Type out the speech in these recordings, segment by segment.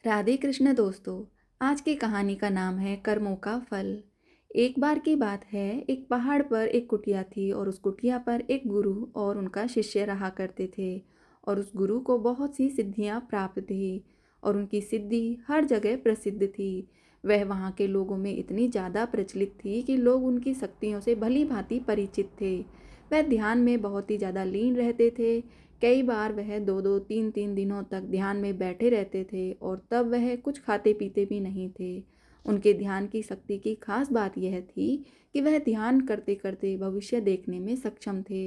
राधे कृष्ण दोस्तों। आज की कहानी का नाम है कर्मों का फल। एक बार की बात है, एक पहाड़ पर एक कुटिया थी और उस कुटिया पर एक गुरु और उनका शिष्य रहा करते थे। और उस गुरु को बहुत सी सिद्धियां प्राप्त थी और उनकी सिद्धि हर जगह प्रसिद्ध थी। वह वहाँ के लोगों में इतनी ज़्यादा प्रचलित थी कि लोग उनकी शक्तियों से भली भांति परिचित थे। वह ध्यान में बहुत ही ज़्यादा लीन रहते थे। कई बार वह 2-2, 3-3 दिनों तक ध्यान में बैठे रहते थे और तब वह कुछ खाते पीते भी नहीं थे। उनके ध्यान की शक्ति की खास बात यह थी कि वह ध्यान करते करते भविष्य देखने में सक्षम थे।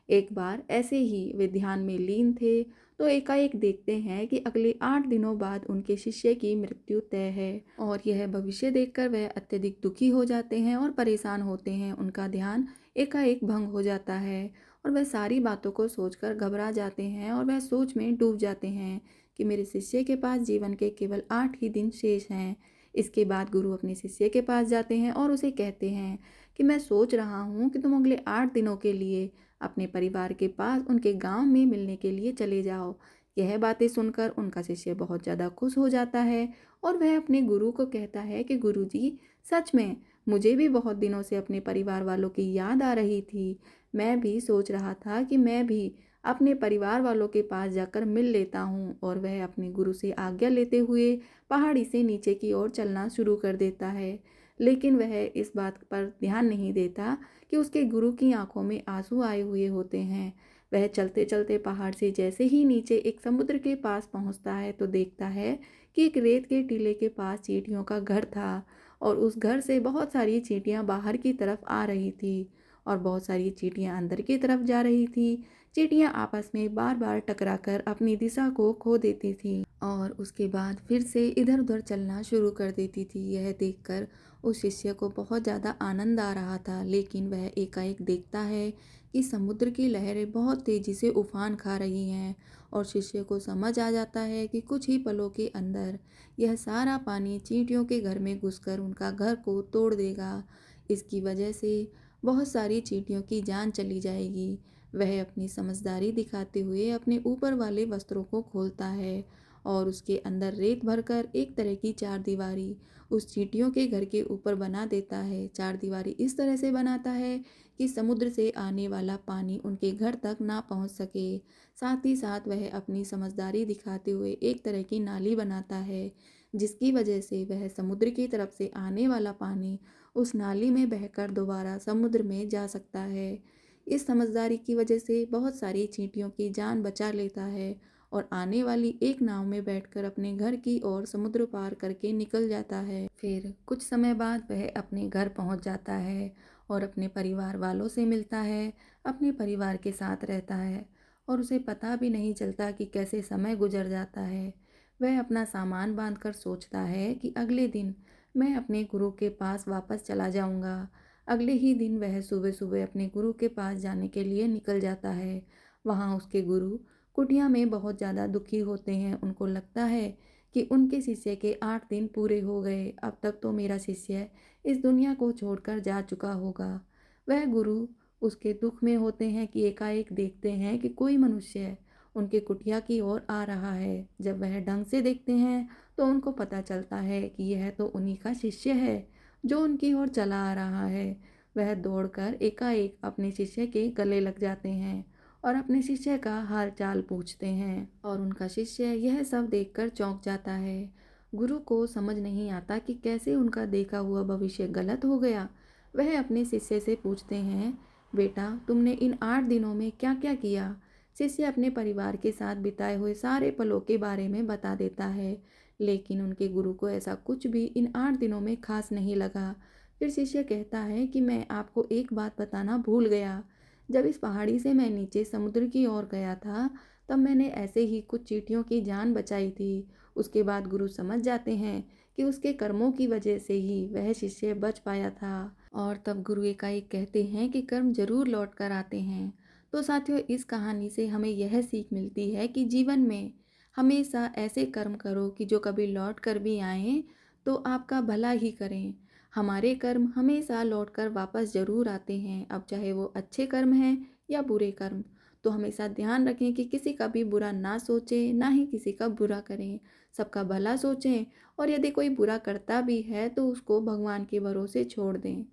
एक बार ऐसे ही वे ध्यान में लीन थे तो एकाएक देखते हैं कि अगले 8 दिनों बाद उनके शिष्य की मृत्यु तय है। और यह भविष्य देखकर वह अत्यधिक दुखी हो जाते हैं और परेशान होते हैं। उनका ध्यान एकाएक भंग हो जाता है और वह सारी बातों को सोचकर घबरा जाते हैं और वह सोच में डूब जाते हैं कि मेरे शिष्य के पास जीवन के केवल 8 ही दिन शेष हैं। इसके बाद गुरु अपने शिष्य के पास जाते हैं और उसे कहते हैं कि मैं सोच रहा हूँ कि तुम अगले 8 दिनों के लिए अपने परिवार के पास उनके गांव में मिलने के लिए चले जाओ। यह बातें सुनकर उनका शिष्य बहुत ज़्यादा खुश हो जाता है और वह अपने गुरु को कहता है कि गुरु जी, सच में मुझे भी बहुत दिनों से अपने परिवार वालों की याद आ रही थी। मैं भी सोच रहा था कि मैं भी अपने परिवार वालों के पास जाकर मिल लेता हूँ। और वह अपने गुरु से आज्ञा लेते हुए पहाड़ी से नीचे की ओर चलना शुरू कर देता है। लेकिन वह इस बात पर ध्यान नहीं देता कि उसके गुरु की आंखों में आंसू आए हुए होते हैं। वह चलते चलते पहाड़ से जैसे ही नीचे एक समुद्र के पास पहुंचता है तो देखता है कि एक रेत के टीले के पास चींटियों का घर था और उस घर से बहुत सारी चींटियां बाहर की तरफ आ रही थी और बहुत सारी चींटियां अंदर की तरफ जा रही थी। चींटियां आपस में बार बार टकराकर अपनी दिशा को खो देती थी और उसके बाद फिर से इधर उधर चलना शुरू कर देती थी। यह देखकर उस शिष्य को बहुत ज़्यादा आनंद आ रहा था, लेकिन वह एकाएक देखता है कि समुद्र की लहरें बहुत तेज़ी से उफान खा रही हैं और शिष्य को समझ आ जाता है कि कुछ ही पलों के अंदर यह सारा पानी चींटियों के घर में घुसकर उनका घर को तोड़ देगा। इसकी वजह से बहुत सारी चींटियों की जान चली जाएगी। वह अपनी समझदारी दिखाते हुए अपने ऊपर वाले वस्त्रों को खोलता है और उसके अंदर रेत भरकर एक तरह की चारदीवारी उस चींटियों के घर के ऊपर बना देता है। चारदीवारी इस तरह से बनाता है कि समुद्र से आने वाला पानी उनके घर तक ना पहुंच सके। साथ ही साथ वह अपनी समझदारी दिखाते हुए एक तरह की नाली बनाता है, जिसकी वजह से वह समुद्र की तरफ से आने वाला पानी उस नाली में बहकर दोबारा समुद्र में जा सकता है। इस समझदारी की वजह से बहुत सारी चींटियों की जान बचा लेता है और आने वाली एक नाव में बैठकर अपने घर की ओर समुद्र पार करके निकल जाता है। फिर कुछ समय बाद वह अपने घर पहुंच जाता है और अपने परिवार वालों से मिलता है, अपने परिवार के साथ रहता है और उसे पता भी नहीं चलता कि कैसे समय गुजर जाता है। वह अपना सामान बांधकर सोचता है कि अगले दिन मैं अपने गुरु के पास वापस चला जाऊंगा। अगले ही दिन वह सुबह सुबह अपने गुरु के पास जाने के लिए निकल जाता है। वहाँ उसके गुरु कुटिया में बहुत ज़्यादा दुखी होते हैं। उनको लगता है कि उनके शिष्य के 8 दिन पूरे हो गए, अब तक तो मेरा शिष्य इस दुनिया को छोड़कर जा चुका होगा। वह गुरु उसके दुख में होते हैं कि एकाएक देखते हैं कि कोई मनुष्य उनके कुटिया की ओर आ रहा है। जब वह ढंग से देखते हैं तो उनको पता चलता है कि यह तो उन्हीं का शिष्य है जो उनकी ओर चला आ रहा है। वह दौड़कर एकाएक अपने शिष्य के गले लग जाते हैं और अपने शिष्य का हाल चाल पूछते हैं और उनका शिष्य यह सब देखकर चौंक जाता है। गुरु को समझ नहीं आता कि कैसे उनका देखा हुआ भविष्य गलत हो गया। वह अपने शिष्य से पूछते हैं, बेटा तुमने इन 8 दिनों में क्या क्या किया। शिष्य अपने परिवार के साथ बिताए हुए सारे पलों के बारे में बता देता है, लेकिन उनके गुरु को ऐसा कुछ भी इन 8 दिनों में खास नहीं लगा। फिर शिष्य कहता है कि मैं आपको एक बात बताना भूल गया। जब इस पहाड़ी से मैं नीचे समुद्र की ओर गया था तब मैंने ऐसे ही कुछ चींटियों की जान बचाई थी। उसके बाद गुरु समझ जाते हैं कि उसके कर्मों की वजह से ही वह शिष्य बच पाया था। और तब गुरु एकाएक कहते हैं कि कर्म जरूर लौट कर आते हैं। तो साथियों, इस कहानी से हमें यह सीख मिलती है कि जीवन में हमेशा ऐसे कर्म करो कि जो कभी लौट कर भी आए तो आपका भला ही करें। हमारे कर्म हमेशा लौटकर वापस ज़रूर आते हैं, अब चाहे वो अच्छे कर्म हैं या बुरे कर्म। तो हमेशा ध्यान रखें कि किसी का भी बुरा ना सोचें, ना ही किसी का बुरा करें। सबका भला सोचें और यदि कोई बुरा करता भी है तो उसको भगवान के भरोसे छोड़ दें।